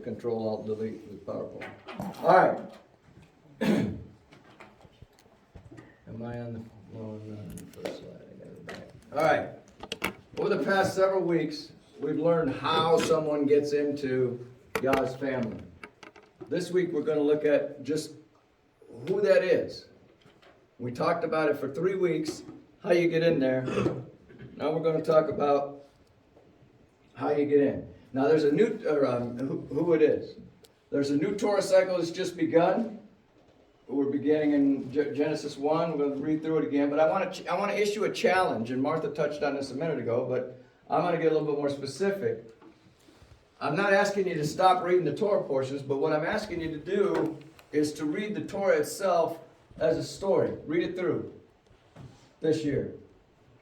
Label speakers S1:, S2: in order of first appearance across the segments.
S1: Control Alt Delete with PowerPoint. All right. Am I on the? No, I'm not on the first slide. I got it back. All right. Over the past several weeks, we've learned how someone gets into Yah's family. This week, we're going to look at just who that is. We talked about it for 3 weeks, how you get in there. Now we're going to talk about how you get in. Now there's a new, who it is. There's a new Torah cycle that's just begun. We're beginning in Genesis 1. We're going to read through it again. But I want to issue a challenge, and Martha touched on this a minute ago, but I'm going to get a little bit more specific. I'm not asking you to stop reading the Torah portions, but what I'm asking you to do is to read the Torah itself as a story. Read it through this year.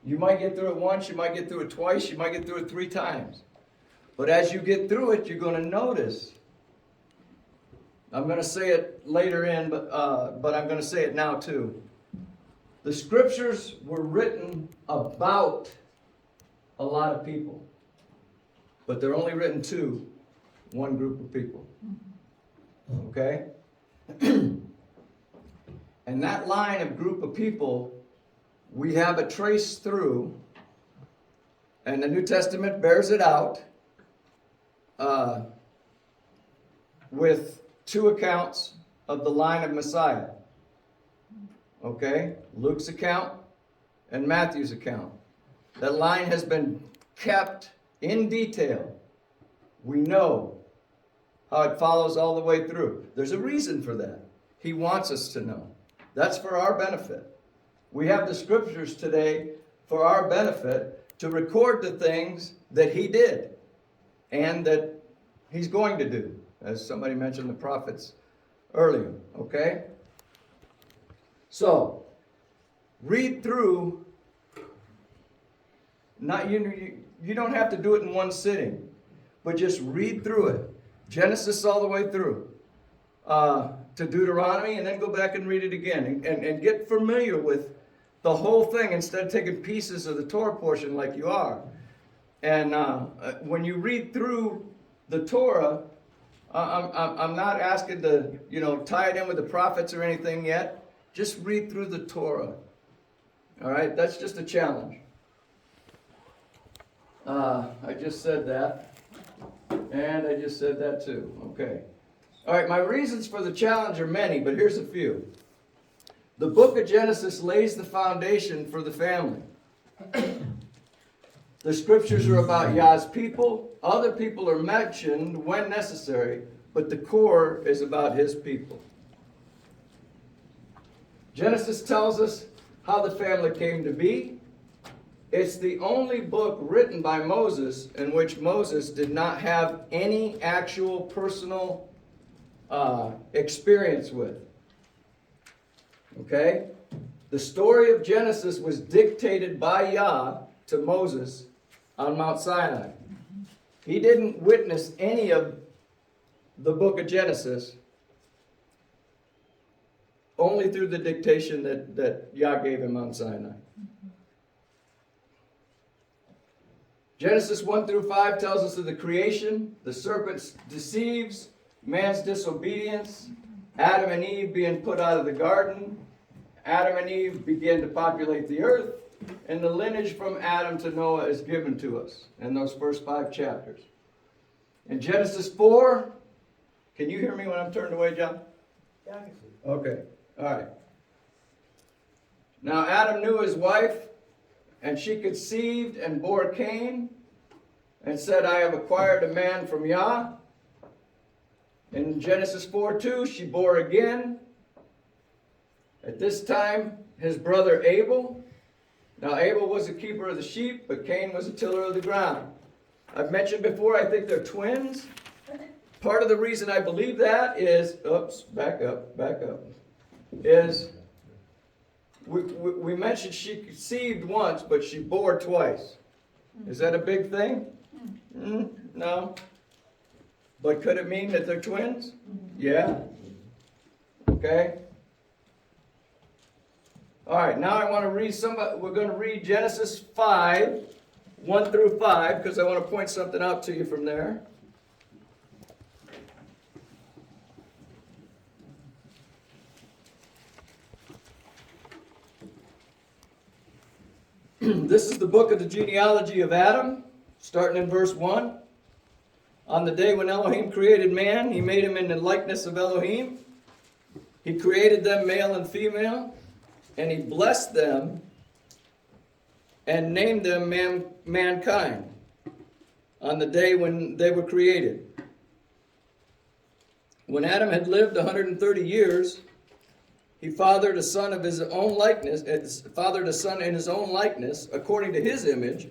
S1: You might get through it once, you might get through it twice, you might get through it 3 times. But as you get through it, you're going to notice. I'm going to say it later in, but I'm going to say it now too. The scriptures were written about a lot of people, but they're only written to one group of people. Okay? And that line of group of people, we have a trace through, and the New Testament bears it out. With 2 accounts of the line of Messiah. Okay? Luke's account and Matthew's account. That line has been kept in detail. We know how it follows all the way through. There's a reason for that. He wants us to know. That's for our benefit. We have the scriptures today for our benefit to record the things that he did and that he's going to do, as somebody mentioned the prophets earlier, okay? So, read through, you don't have to do it in one sitting, but just read through it. Genesis all the way through to Deuteronomy, and then go back and read it again, and get familiar with the whole thing instead of taking pieces of the Torah portion like you are. And when you read through the Torah, I'm not asking to, tie it in with the prophets or anything yet. Just read through the Torah. All right? That's just a challenge. I just said that. And I just said that too. Okay. All right, my reasons for the challenge are many, but here's a few. The book of Genesis lays the foundation for the family. The scriptures are about Yah's people. Other people are mentioned when necessary, but the core is about his people. Genesis tells us how the family came to be. It's the only book written by Moses in which Moses did not have any actual personal experience with. Okay? The story of Genesis was dictated by Yah to Moses on Mount Sinai. He didn't witness any of the book of Genesis, only through the dictation that Yah gave him on Sinai. Genesis 1 through 5 tells us of the creation. The serpent deceives, man's disobedience, Adam and Eve being put out of the garden. Adam and Eve begin to populate the earth. And the lineage from Adam to Noah is given to us in those first 5 chapters. In Genesis 4, can you hear me when I'm turned away, John?
S2: Yeah, I can see.
S1: Okay, all right. Now Adam knew his wife, and she conceived and bore Cain, and said, I have acquired a man from Yah. In Genesis 4:2, she bore again. At this time, his brother Abel. Now, Abel was a keeper of the sheep, but Cain was a tiller of the ground. I've mentioned before, I think they're twins. Part of the reason I believe that is, back up, is we mentioned she conceived once, but she bore twice. Is that a big thing? No. But could it mean that they're twins? Yeah. Okay. All right, now I want to read we're going to read Genesis 5, 1 through 5, because I want to point something out to you from there. This is the book of the genealogy of Adam, starting in verse 1. On the day when Elohim created man, he made him in the likeness of Elohim. He created them male and female, and he blessed them and named them mankind on the day when they were created. When Adam had lived 130 years, he fathered a son of his own likeness, fathered a son in his own likeness, according to his image,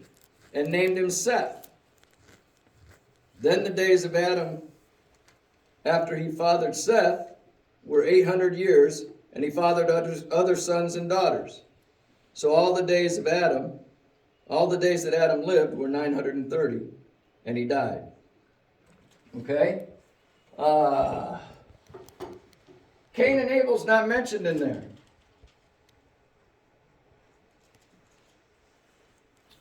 S1: and named him Seth. Then the days of Adam, after he fathered Seth, were 800 years, and he fathered other sons and daughters. So all the days that Adam lived were 930, and he died. Okay? Cain and Abel's not mentioned in there.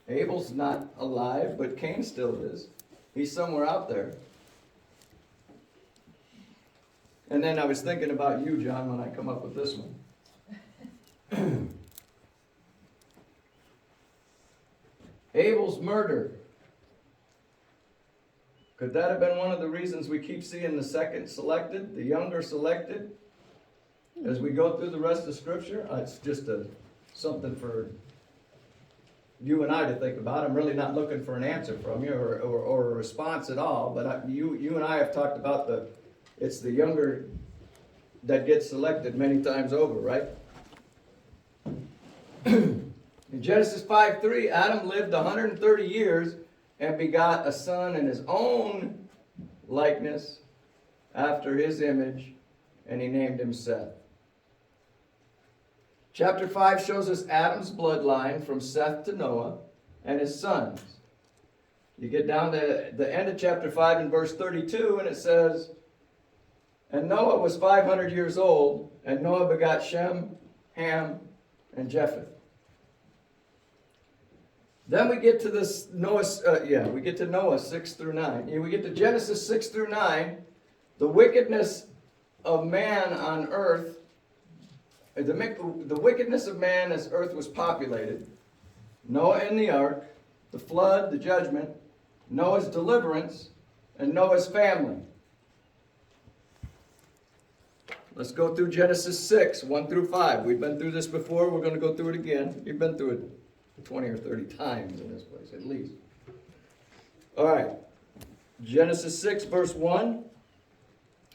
S1: Abel's not alive, but Cain still is. He's somewhere out there. And then I was thinking about you, John, when I come up with this one. Abel's murder. Could that have been one of the reasons we keep seeing the second selected, the younger selected, as we go through the rest of Scripture? It's just something for you and I to think about. I'm really not looking for an answer from you or a response at all, but you and I have talked about it's the younger that gets selected many times over, right? In Genesis 5:3, Adam lived 130 years and begot a son in his own likeness after his image, and he named him Seth. Chapter 5 shows us Adam's bloodline from Seth to Noah and his sons. You get down to the end of chapter 5 in verse 32, and it says, "And Noah was 500 years old, and Noah begot Shem, Ham, and Japheth." Then we get to Noah 6 through 9. We get to Genesis 6 through 9. The wickedness of man on earth, the wickedness of man as earth was populated. Noah and the ark, the flood, the judgment, Noah's deliverance, and Noah's family. Let's go through Genesis 6, 1 through 5. We've been through this before. We're going to go through it again. You've been through it 20 or 30 times in this place, at least. All right. Genesis 6, verse 1.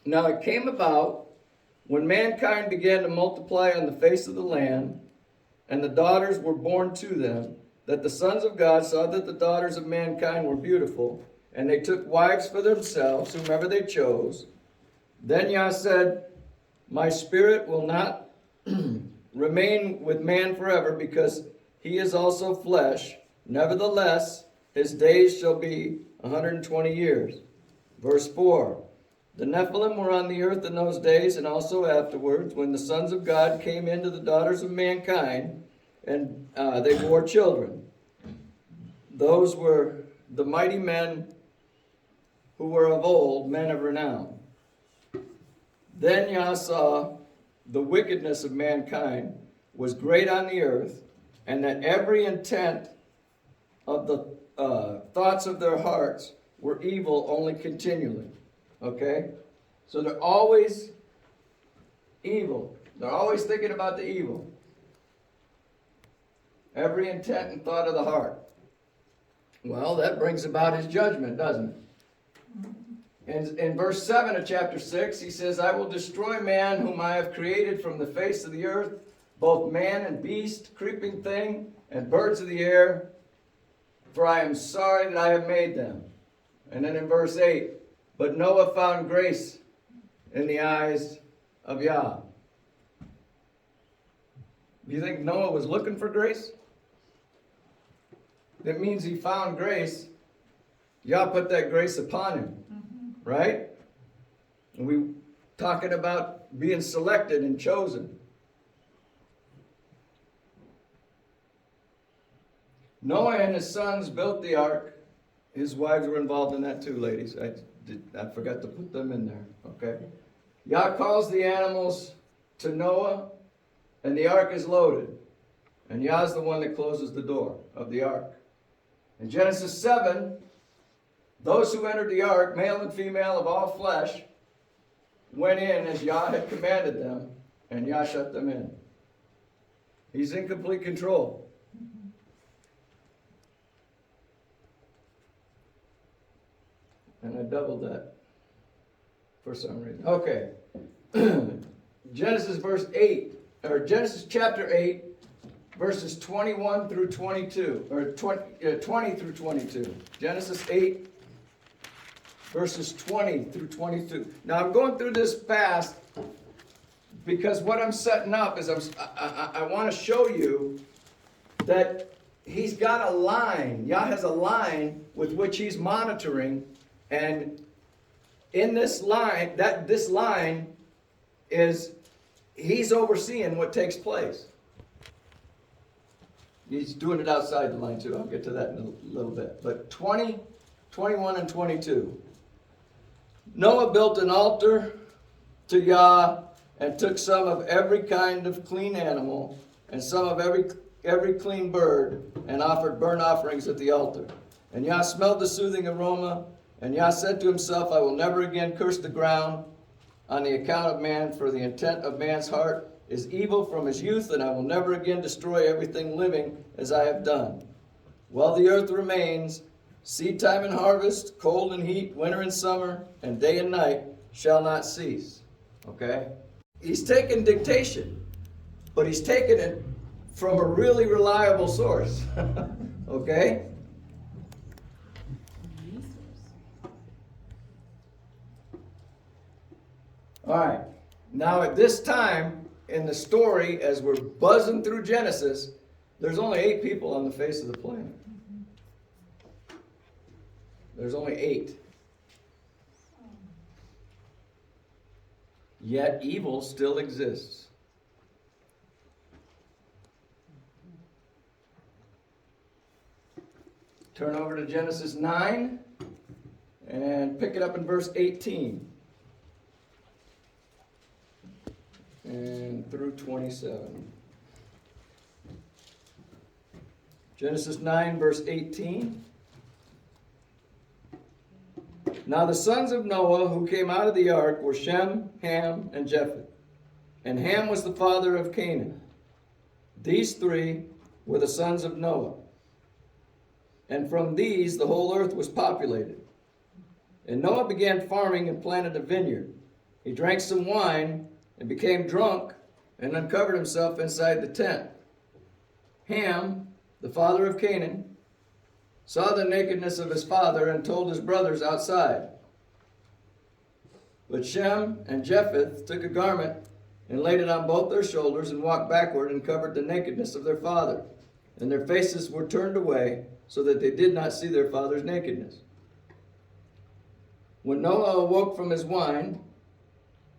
S1: Now it came about, when mankind began to multiply on the face of the land, and the daughters were born to them, that the sons of God saw that the daughters of mankind were beautiful, and they took wives for themselves, whomever they chose. Then Yah said, "My spirit will not remain with man forever, because he is also flesh. Nevertheless, his days shall be 120 years." Verse 4. The Nephilim were on the earth in those days, and also afterwards, when the sons of God came into the daughters of mankind, and they bore children. Those were the mighty men who were of old, men of renown. Then Yah saw the wickedness of mankind was great on the earth, and that every intent of the thoughts of their hearts were evil only continually. Okay? So they're always evil. They're always thinking about the evil. Every intent and thought of the heart. Well, that brings about his judgment, doesn't it? In verse 7 of chapter 6, he says, "I will destroy man whom I have created from the face of the earth, both man and beast, creeping thing, and birds of the air, for I am sorry that I have made them." And then in verse 8, "But Noah found grace in the eyes of Yah." Do you think Noah was looking for grace? That means he found grace. Yah put that grace upon him, right? And we talking about being selected and chosen. Noah and his sons built the ark. His wives were involved in that too, ladies. I forgot to put them in there, okay? Yah calls the animals to Noah, and the ark is loaded. And Yah is the one that closes the door of the ark. In Genesis 7, those who entered the ark, male and female of all flesh, went in as Yah had commanded them, and Yah shut them in. He's in complete control. And I doubled that for some reason. Okay. Genesis Genesis chapter 8, verses 21 through 22, or 20 through 22. Genesis 8, verses 20 through 22. Now I'm going through this fast because what I'm setting up is I want to show you that he's got a line. Yah has a line with which he's monitoring, and in this line, this line is he's overseeing what takes place. He's doing it outside the line too. I'll get to that in a little bit. But 20, 21, and 22. Noah built an altar to Yah and took some of every kind of clean animal and some of every clean bird and offered burnt offerings at the altar. And Yah smelled the soothing aroma, and Yah said to himself, I will never again curse the ground on the account of man, for the intent of man's heart is evil from his youth, and I will never again destroy everything living as I have done. While the earth remains, seed time and harvest, cold and heat, winter and summer, and day and night shall not cease. Okay? He's taken dictation, but he's taken it from a really reliable source. Okay? All right. Now at this time in the story, as we're buzzing through Genesis, there's only 8 people on the face of the planet. There's only 8. Yet evil still exists. Turn over to Genesis 9 and pick it up in verse 18 and through 27. Genesis 9 verse 18. Now the sons of Noah who came out of the ark were Shem, Ham, and Japheth. And Ham was the father of Canaan. These 3 were the sons of Noah. And from these the whole earth was populated. And Noah began farming and planted a vineyard. He drank some wine and became drunk and uncovered himself inside the tent. Ham, the father of Canaan, saw the nakedness of his father and told his brothers outside. But Shem and Japheth took a garment and laid it on both their shoulders and walked backward and covered the nakedness of their father. And their faces were turned away so that they did not see their father's nakedness. When Noah awoke from his wine,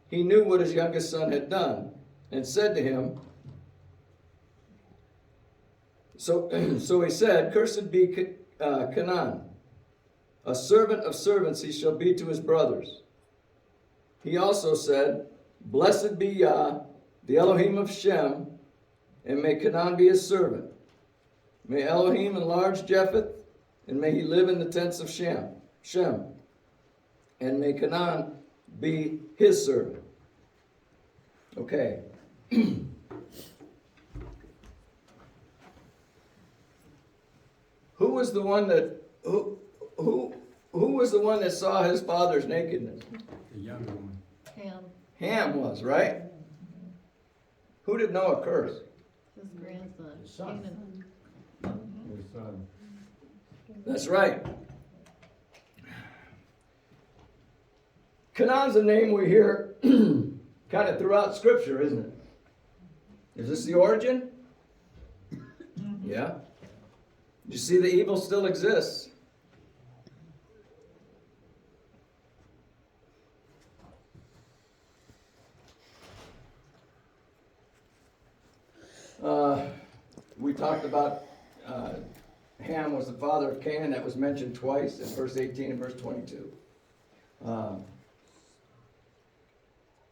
S1: he knew what his youngest son had done and said to him, So he said, Cursed be Canaan, a servant of servants he shall be to his brothers. He also said, Blessed be Yah, the Elohim of Shem, and may Canaan be his servant. May Elohim enlarge Japheth, and may he live in the tents of Shem, and may Canaan be his servant. Okay. Who was the one that saw his father's nakedness?
S2: The younger one.
S1: Ham was, right? Who did Noah curse?
S3: His grandson.
S2: His son.
S3: Canaan.
S2: His son.
S1: That's right. Canaan's a name we hear kind of throughout Scripture, isn't it? Is this the origin? Yeah. You see, the evil still exists. We talked about Ham was the father of Canaan. That was mentioned twice in verse 18 and verse 22.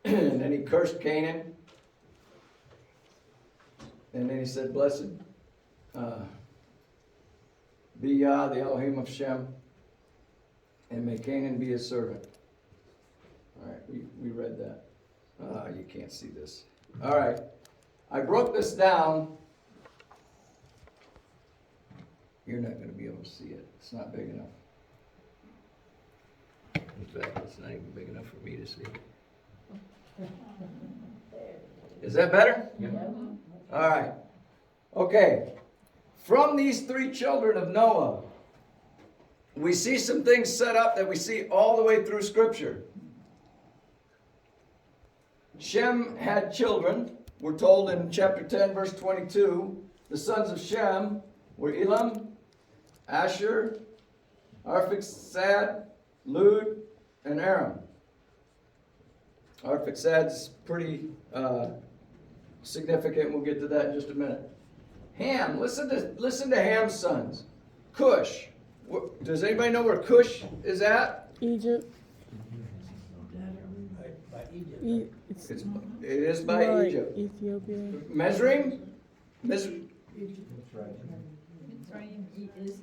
S1: And then he cursed Canaan. And then he said, Blessed be Yah, the Elohim of Shem, and may Canaan be his servant. All right, we read that. You can't see this. All right, I broke this down. You're not going to be able to see it. It's not big enough. In fact, it's not even big enough for me to see. Is that better?
S2: Yeah.
S1: All right. Okay. From these three children of Noah, we see some things set up that we see all the way through Scripture. Shem had children. We're told in chapter 10, verse 22, the sons of Shem were Elam, Asher, Arphaxad, Lud, and Aram. Arphaxad's pretty significant. We'll get to that in just a minute. Ham, listen to Ham's sons. Cush. Does anybody know where Cush is at?
S3: Egypt.
S1: It is by Egypt.
S3: Ethiopia.
S1: Mizraim?
S2: That's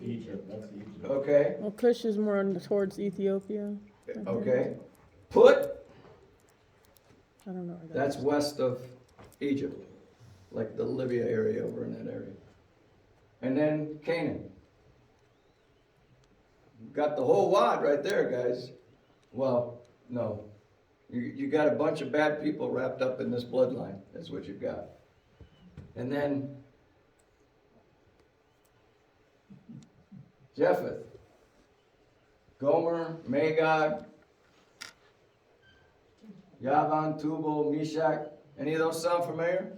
S2: Egypt, that's Egypt.
S1: Okay.
S3: Well, Kush is more towards Ethiopia.
S1: Okay. Put,
S3: I don't know. Where
S1: that's west of Egypt. Like the Libya area over in that area. And then Canaan. Got the whole wad right there, guys. Well, no. You got a bunch of bad people wrapped up in this bloodline. That's what you've got. And then Japheth, Gomer, Magog, Yavan, Tubal, Meshach. Any of those sound familiar?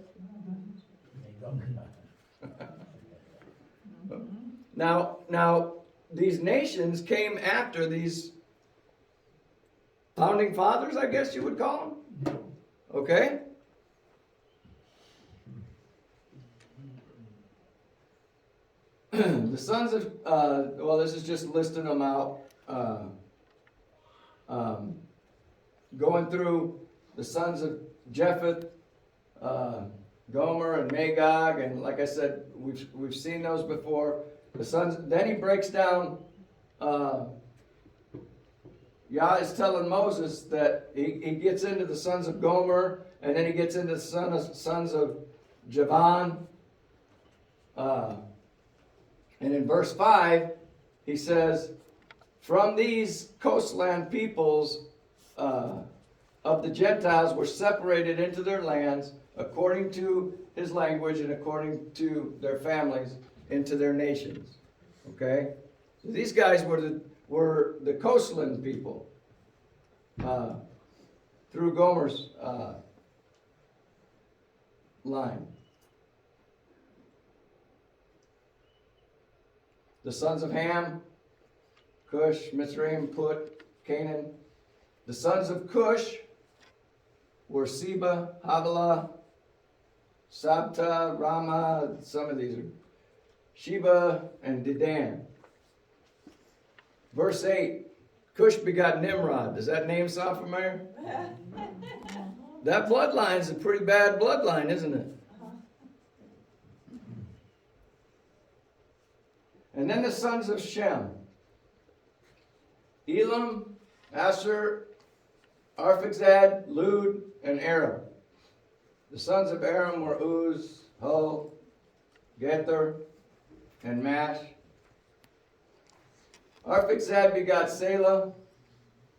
S1: Now, these nations came after these founding fathers, I guess you would call them. Okay? The sons of, well, this is just listing them out. Going through the sons of Japheth, Gomer and Magog, and like I said, we've seen those before. The sons. Then he breaks down. Yah is telling Moses that he gets into the sons of Gomer, and then he gets into the sons of Javan. And in verse 5, he says, from these coastland peoples of the Gentiles were separated into their lands according to his language and according to their families into their nations. Okay? So these guys were the coastland people through Gomer's line. The sons of Ham, Cush, Mizraim, Put, Canaan. The sons of Cush were Seba, Havilah, Sabta, Rama, some of these are Sheba, and Dedan. Verse 8, Cush begot Nimrod. Does that name sound familiar? That bloodline's a pretty bad bloodline, isn't it? And then the sons of Shem, Elam, Asher, Arphaxad, Lud, and Aram. The sons of Aram were Uz, Hul, Gether, and Mash. Arphaxad begot Selah,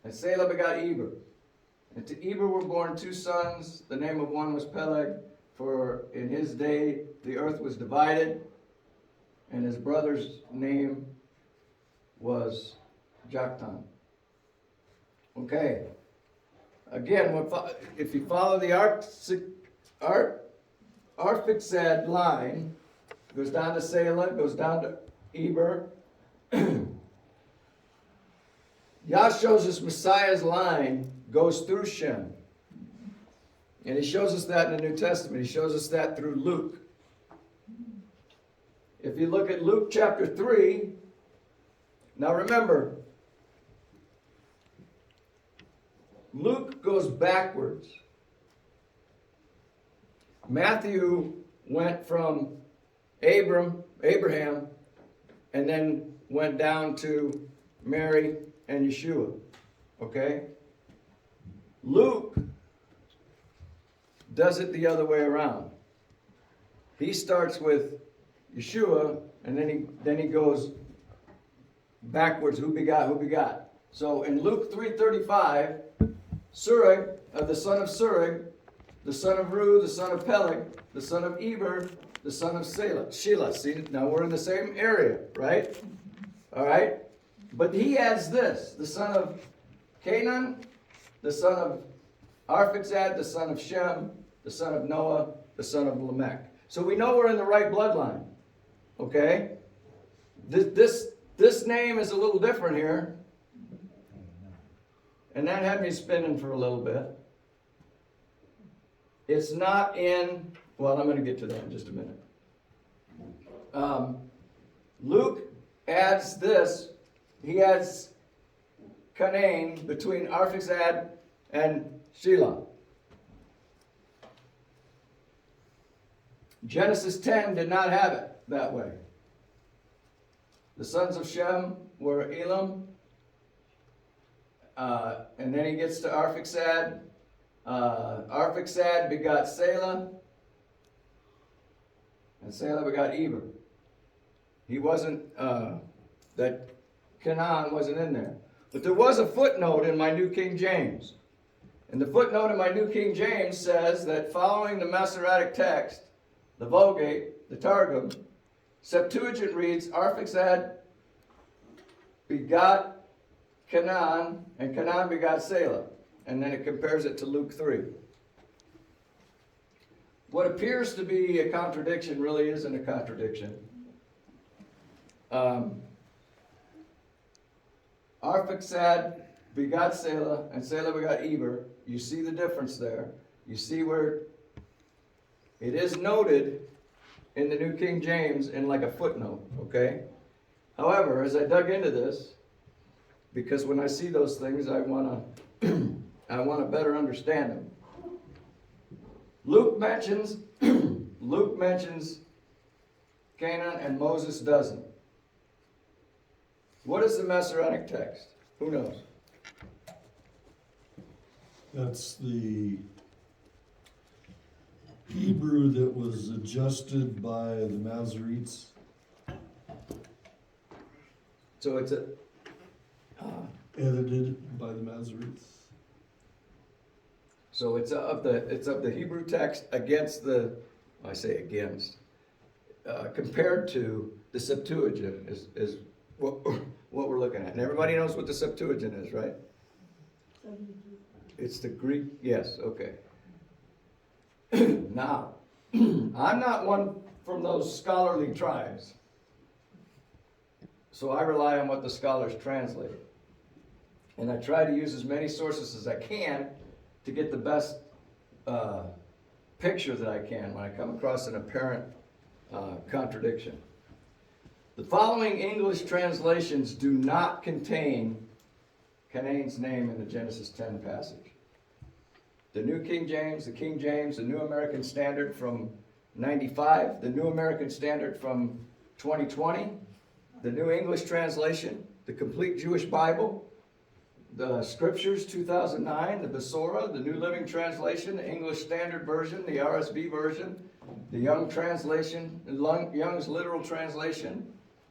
S1: and Selah begot Eber. And to Eber were born two sons. The name of one was Peleg, for in his day the earth was divided, and his brother's name was Joktan. Okay. Again, if you follow the Arphaxad line, goes down to Selah, goes down to Eber. Yah shows us Messiah's line goes through Shem. And he shows us that in the New Testament. He shows us that through Luke. If you look at Luke chapter 3, now remember, Luke goes backwards. Matthew went from Abraham, and then went down to Mary and Yeshua. Okay? Luke does it the other way around. He starts with Yeshua, and then he goes backwards. Who begot? So in Luke 3:35, Surag, the son of Surag, the son of Ru, the son of Peleg, the son of Eber, the son of Shelah. See, now we're in the same area, right? All right? But he adds this, the son of Canaan, the son of Arphaxad, the son of Shem, the son of Noah, the son of Lamech. So we know we're in the right bloodline. Okay? This name is a little different here. And that had me spinning for a little bit. It's not in, well, I'm going to get to that in just a minute. Luke adds this. He adds Canaan between Arphaxad and Shelah. Genesis 10 did not have it that way. The sons of Shem were Elam, and then he gets to Arphaxad. Arphaxad begot Selah, and Selah begot Eber. He wasn't, that Canaan wasn't in there. But there was a footnote in my New King James. And the footnote in my New King James says that following the Masoretic text, the Vulgate, the Targum, Septuagint reads, Arphaxad begot Canaan, and Canaan begot Selah. And then it compares it to Luke 3. What appears to be a contradiction really isn't a contradiction. Arphaxad begot Selah, and Selah begot Eber. You see the difference there. You see where it is noted in the New King James in like a footnote, okay? However, as I dug into this, because when I see those things, I want to better understand them. Luke mentions Canaan, and Moses doesn't. What is the Masoretic text? Who knows?
S4: That's the Hebrew that was adjusted by the Masoretes.
S1: So it's a
S4: Edited by the Masoretes.
S1: so it's of the Hebrew text against the, I say against, compared to the Septuagint is what we're looking at. And everybody knows what the Septuagint is, right? It's the Greek, yes, okay. Now, I'm not one from those scholarly tribes, so I rely on what the scholars translate. And I try to use as many sources as I can to get the best picture that I can when I come across an apparent contradiction. The following English translations do not contain Canaan's name in the Genesis 10 passage. The New King James, the King James, the New American Standard from 95, the New American Standard from 2020, the New English Translation, the Complete Jewish Bible, the Scriptures 2009, the Besorah, the New Living Translation, the English Standard Version, the RSV version, the Young Translation, Young's Literal Translation,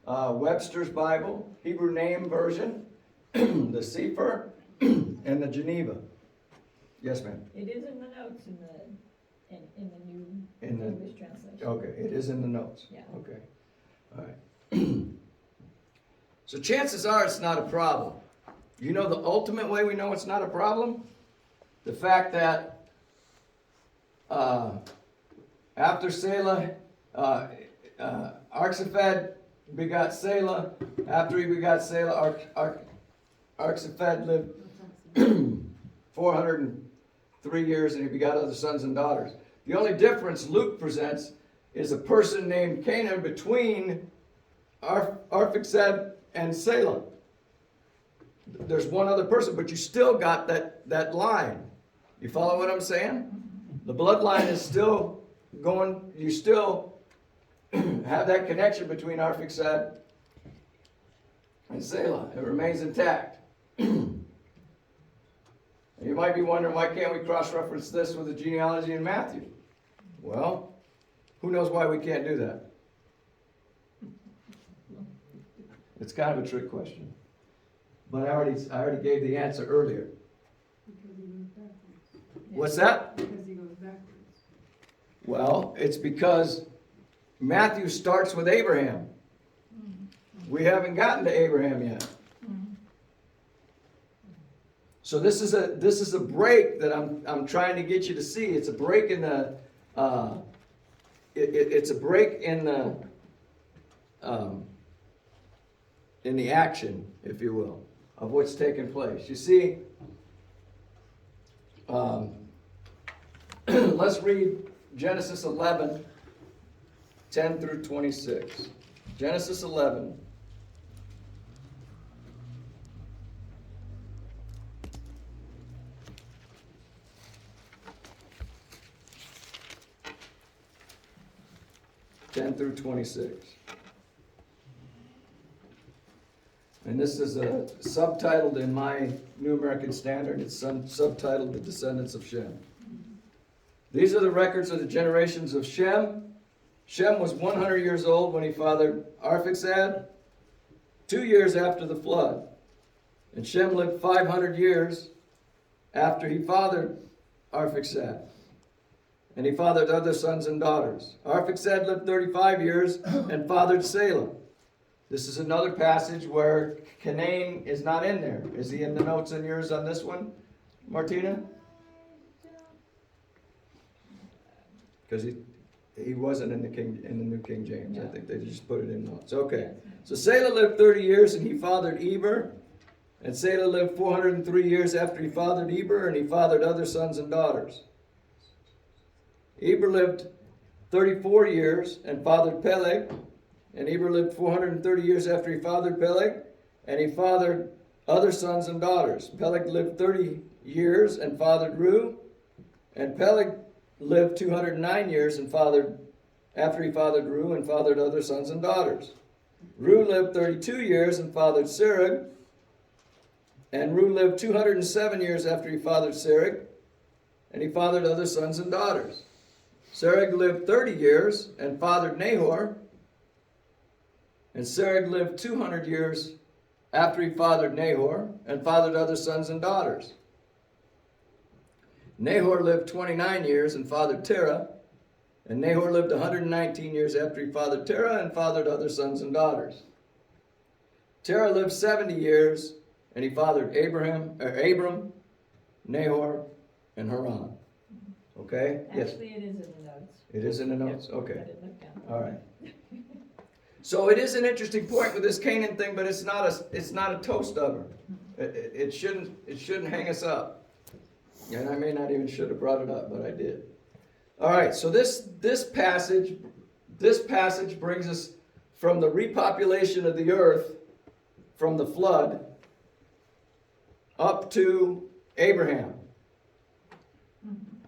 S1: Webster's Bible, Hebrew Name Version, the Sefer, and the Geneva. Yes, ma'am.
S2: It is in the notes in the new
S1: In the-
S2: English translation.
S1: Okay, it is in the notes.
S2: Yeah.
S1: Okay, all right. So chances are it's not a problem. You know the ultimate way we know it's not a problem? The fact that after Selah, Arphaxad begot Selah. After he begot Selah, Arphaxad lived 403 years, and he begot other sons and daughters. The only difference Luke presents is a person named Canaan between Arphaxad and Selah. There's one other person, but you still got that line. You follow what I'm saying? The bloodline is still going, you still have that connection between Arphaxad and Selah. It remains intact. You might be wondering, why can't we cross-reference this with the genealogy in Matthew? Well, who knows why we can't do that? It's kind of a trick question. But I already gave the answer earlier.
S5: Because he goes backwards.
S1: What's that?
S5: Because he goes backwards.
S1: Well, it's because Matthew starts with Abraham. We haven't gotten to Abraham yet. So this is a break that I'm trying to get you to see. It's a break in the it's a break in the action, if you will, of what's taking place. You see, let's read Genesis 11, 10 through 26. Genesis 11. Through 26. And this is subtitled in my New American Standard. It's subtitled The Descendants of Shem. These are the records of the generations of Shem. Shem was 100 years old when he fathered Arphaxad, 2 years after the flood. And Shem lived 500 years after he fathered Arphaxad. And he fathered other sons and daughters. Arphaxad lived 35 years and fathered Selah. This is another passage where Canaan is not in there. Is he in the notes in yours on this one, Martina? Because he wasn't in the New King James. I think they just put it in notes. Okay. So Selah lived 30 years and he fathered Eber. And Selah lived 403 years after he fathered Eber, and he fathered other sons and daughters. Eber lived 34 years and fathered Peleg, and Eber lived 430 years after he fathered Peleg, and he fathered other sons and daughters. Peleg lived 30 years and fathered Reu, and Peleg lived 209 years and after he fathered Reu and fathered other sons and daughters. Reu lived 32 years and fathered Serug, and Reu lived 207 years after he fathered Serug, and he fathered other sons and daughters. Serug lived 30 years and fathered Nahor, and Serug lived 200 years after he fathered Nahor and fathered other sons and daughters. Nahor lived 29 years and fathered Terah, and Nahor lived 119 years after he fathered Terah and fathered other sons and daughters. Terah lived 70 years and he fathered Abram, Nahor, and Haran. Okay? Yes.
S2: Actually, it is in the notes.
S1: It is in the notes?
S2: Yep.
S1: Okay.
S2: I didn't look down.
S1: All right. So it is an interesting point with this Canaan thing, but it's not a toe stubber. It shouldn't hang us up. And I may not even should have brought it up, but I did. All right, so this passage brings us from the repopulation of the earth from the flood up to Abraham.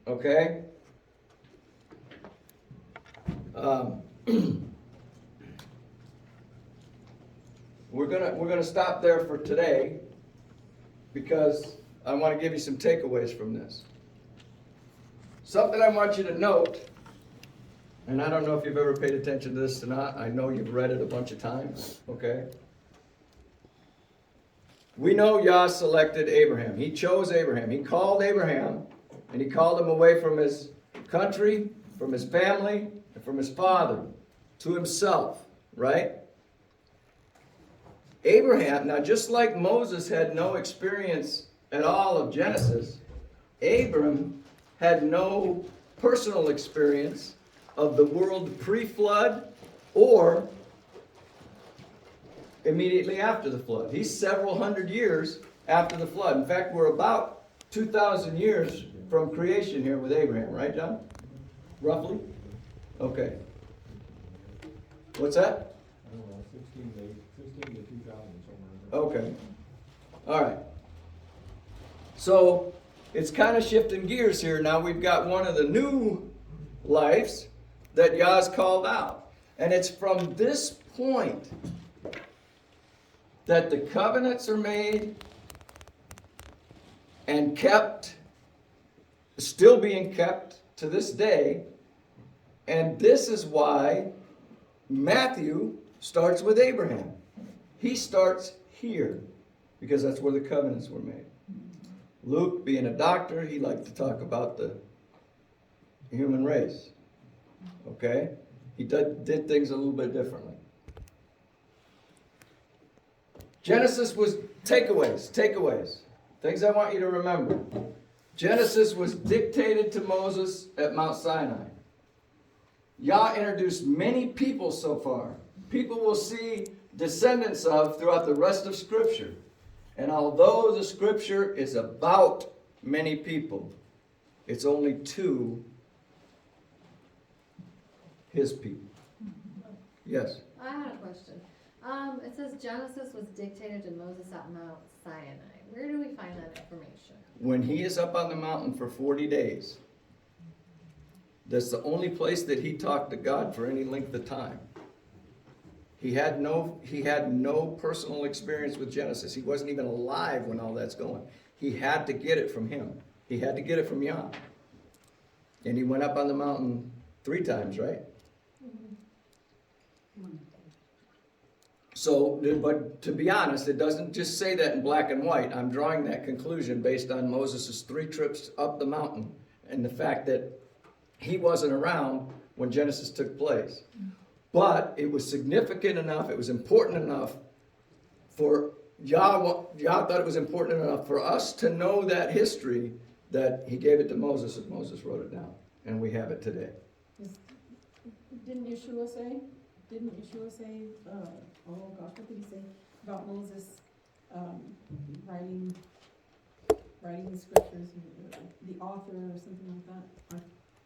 S1: Okay? We're gonna stop there for today because I want to give you some takeaways from this. Something I want you to note, and I don't know if you've ever paid attention to this or not. I know you've read it a bunch of times, okay? We know Yah selected Abraham. He chose Abraham. He called Abraham, and he called him away from his country, from his family, and from his father to himself, right? Abraham, now just like Moses had no experience at all of Genesis, Abram had no personal experience of the world pre-flood or immediately after the flood. He's several hundred years after the flood. In fact, we're about 2,000 years from creation here with Abraham, right, John? Roughly? Okay. What's that?
S6: I don't know, 15 to 2000 somewhere.
S1: Okay. All right. So it's kind of shifting gears here. Now we've got one of the new lives that Yah's called out. And it's from this point that the covenants are made and kept, still being kept to this day. And this is why Matthew starts with Abraham. He starts here because that's where the covenants were made. Luke, being a doctor, he liked to talk about the human race. Okay? He did things a little bit differently. Genesis was takeaways. Things I want you to remember. Genesis was dictated to Moses at Mount Sinai. Yah introduced many people so far. People will see descendants of throughout the rest of Scripture. And although the Scripture is about many people, it's only to his people. Yes?
S7: I had a question. It says Genesis was dictated to Moses at Mount Sinai. Where do we find that information?
S1: When he is up on the mountain for 40 days, that's the only place that he talked to God for any length of time. He had no personal experience with Genesis. He wasn't even alive when all that's going. He had to get it from him. He had to get it from Yah. And he went up on the mountain 3 times, right? So, but to be honest, it doesn't just say that in black and white. I'm drawing that conclusion based on Moses' 3 trips up the mountain and the fact that he wasn't around when Genesis took place. But it was significant enough, it was important enough for Yah thought it was important enough for us to know that history that he gave it to Moses and Moses wrote it down. And we have it today.
S5: Didn't Yeshua say, oh gosh, what did he say about Moses, writing the scriptures, the author or something like that?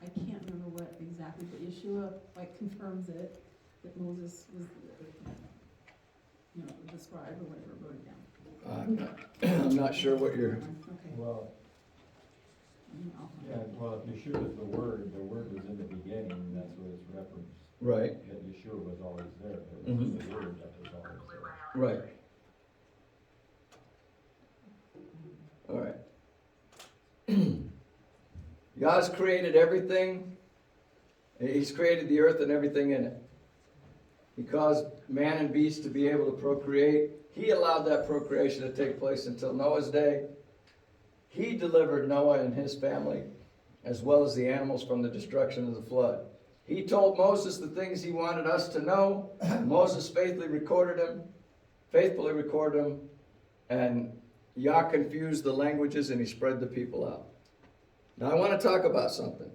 S5: I can't remember what exactly, but Yeshua confirms it, that Moses was the scribe or whatever wrote it down.
S1: I'm not sure what you're...
S5: Okay.
S6: Well, yeah, well, if Yeshua is the Word was in the beginning, and that's what it's referenced.
S1: Right.
S6: That Yeshua was always there. It was the Word that was always there.
S1: Right. All right. God's created everything. He's created the earth and everything in it. He caused man and beast to be able to procreate. He allowed that procreation to take place until Noah's day. He delivered Noah and his family, as well as the animals, from the destruction of the flood. He told Moses the things he wanted us to know. Moses faithfully recorded them, and Yah confused the languages and he spread the people out. Now I want to talk about something.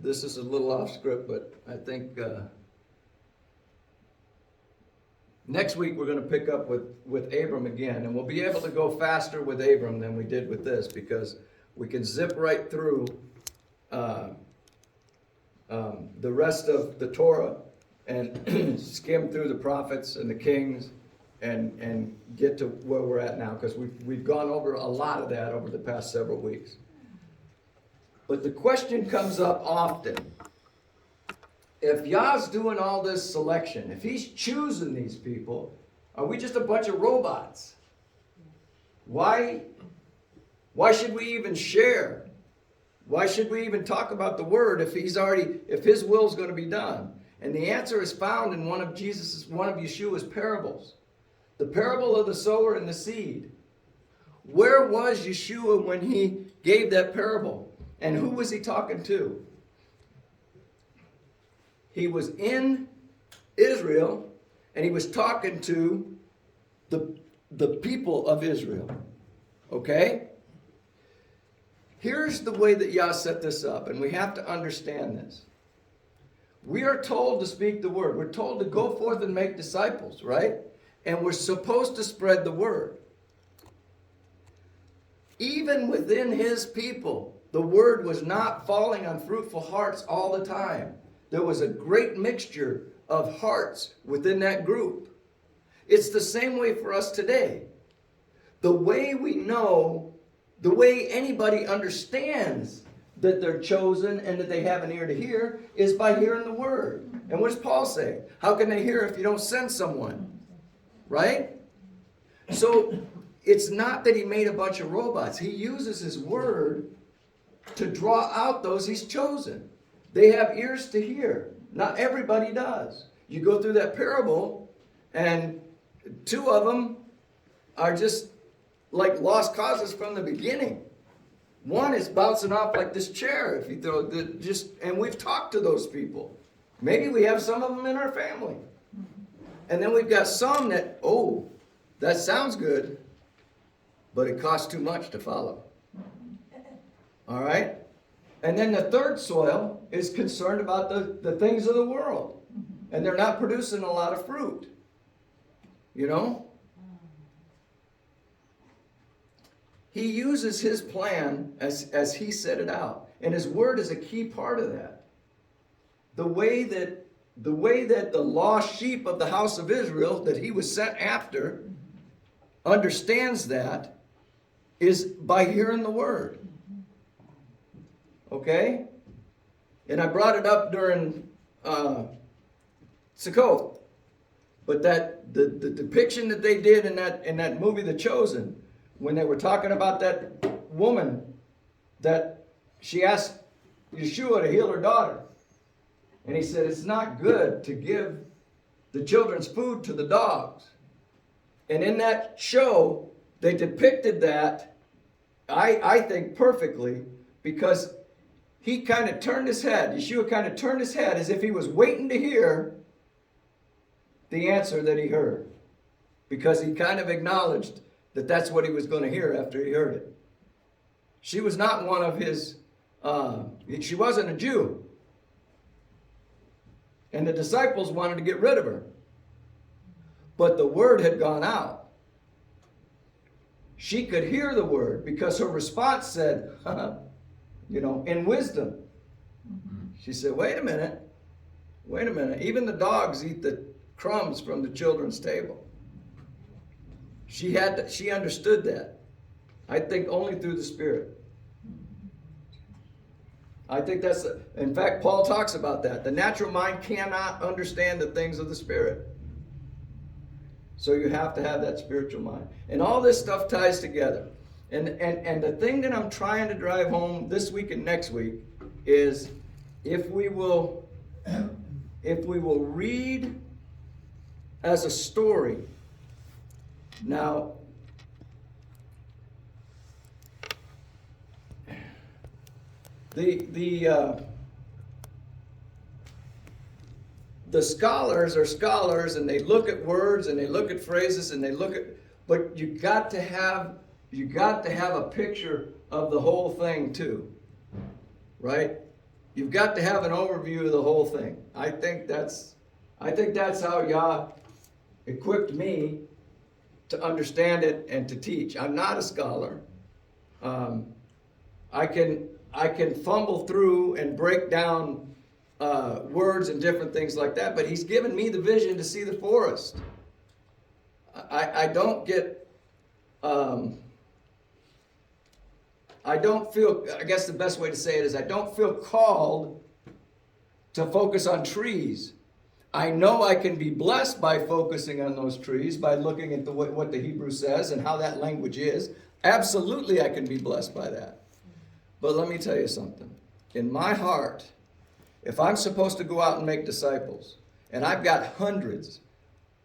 S1: This is a little off script, but I think next week we're going to pick up with Abram again, and we'll be able to go faster with Abram than we did with this, because we can zip right through the rest of the Torah and skim through the prophets and the kings and get to where we're at now, because we've gone over a lot of that over the past several weeks. But the question comes up often. If Yah's doing all this selection, if he's choosing these people, are we just a bunch of robots? Why should we even share? Why should we even talk about the word if his will is going to be done? And the answer is found in one of Yeshua's parables. The parable of the sower and the seed. Where was Yeshua when he gave that parable? And who was he talking to? He was in Israel, and he was talking to the people of Israel. Okay? Here's the way that Yah set this up, and we have to understand this. We are told to speak the word. We're told to go forth and make disciples, right? And we're supposed to spread the word. Even within his people, the word was not falling on fruitful hearts all the time. There was a great mixture of hearts within that group. It's the same way for us today. The way we know, the way anybody understands that they're chosen and that they have an ear to hear is by hearing the word. And what does Paul say? How can they hear if you don't send someone? Right? So it's not that he made a bunch of robots. He uses his word to draw out those he's chosen. They have ears to hear. Not everybody does. You go through that parable, and two of them are just like lost causes from the beginning. One is bouncing off like this chair if you throw and we've talked to those people. Maybe we have some of them in our family. And then we've got some that, oh, that sounds good, but it costs too much to follow. All right? And then the third soil is concerned about the things of the world. And they're not producing a lot of fruit. You know? He uses his plan as he set it out. And his word is a key part of that. The way that the lost sheep of the house of Israel that he was sent after understands that is by hearing the word. Okay? And I brought it up during Sukkot. But that the depiction that they did in that movie The Chosen, when they were talking about that woman that she asked Yeshua to heal her daughter. And he said, it's not good to give the children's food to the dogs. And in that show, they depicted that, I think, perfectly, because he kind of turned his head, Yeshua kind of turned his head as if he was waiting to hear the answer that he heard. Because he kind of acknowledged that that's what he was going to hear after he heard it. She was not one of his, she wasn't a Jew. And the disciples wanted to get rid of her. But the word had gone out. She could hear the word because her response said, in wisdom. She said, wait a minute. Even the dogs eat the crumbs from the children's table. She understood that. I think only through the Spirit. I think in fact, Paul talks about that. The natural mind cannot understand the things of the Spirit. So you have to have that spiritual mind. And all this stuff ties together. And the thing that I'm trying to drive home this week and next week is if we will read as a story. Now, the scholars are scholars, and they look at words and they look at phrases and they look at, but you got to have a picture of the whole thing too, right? You've got to have an overview of the whole thing. I think that's how Yah equipped me to understand it and to teach. I'm not a scholar. I can fumble through and break down words and different things like that, but he's given me the vision to see the forest. I don't get, I don't feel, I guess the best way to say it is I don't feel called to focus on trees. I know I can be blessed by focusing on those trees, by looking at what the Hebrew says and how that language is. Absolutely I can be blessed by that. But let me tell you something. In my heart, if I'm supposed to go out and make disciples, and I've got hundreds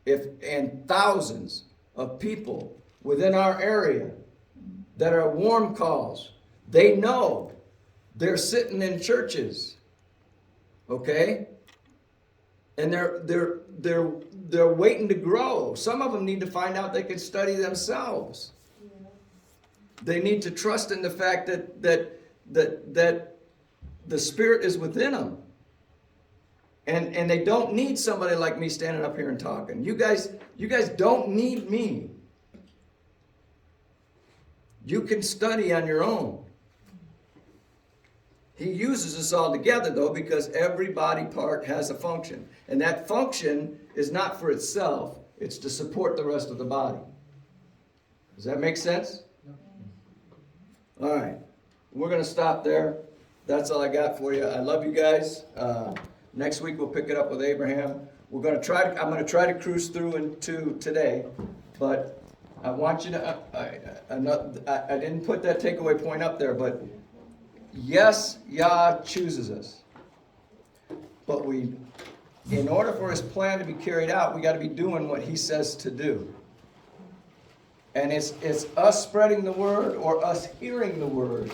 S1: and thousands of people within our area that are warm calls, they know they're sitting in churches, okay? And they're waiting to grow. Some of them need to find out they can study themselves. They need to trust in the fact that the Spirit is within them. And they don't need somebody like me standing up here and talking. You guys don't need me. You can study on your own. He uses us all together, though, because every body part has a function. And that function is not for itself. It's to support the rest of the body. Does that make sense? All right. We're going to stop there. That's all I got for you. I love you guys. Next week we'll pick it up with Abraham. I'm gonna try to cruise through into today, but I want you to, I didn't put that takeaway point up there, but yes, Yah chooses us. But in order for his plan to be carried out, we gotta be doing what he says to do. And it's us spreading the word or us hearing the word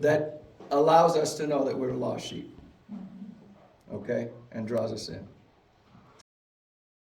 S1: that allows us to know that we're lost sheep. Okay? And draws us in.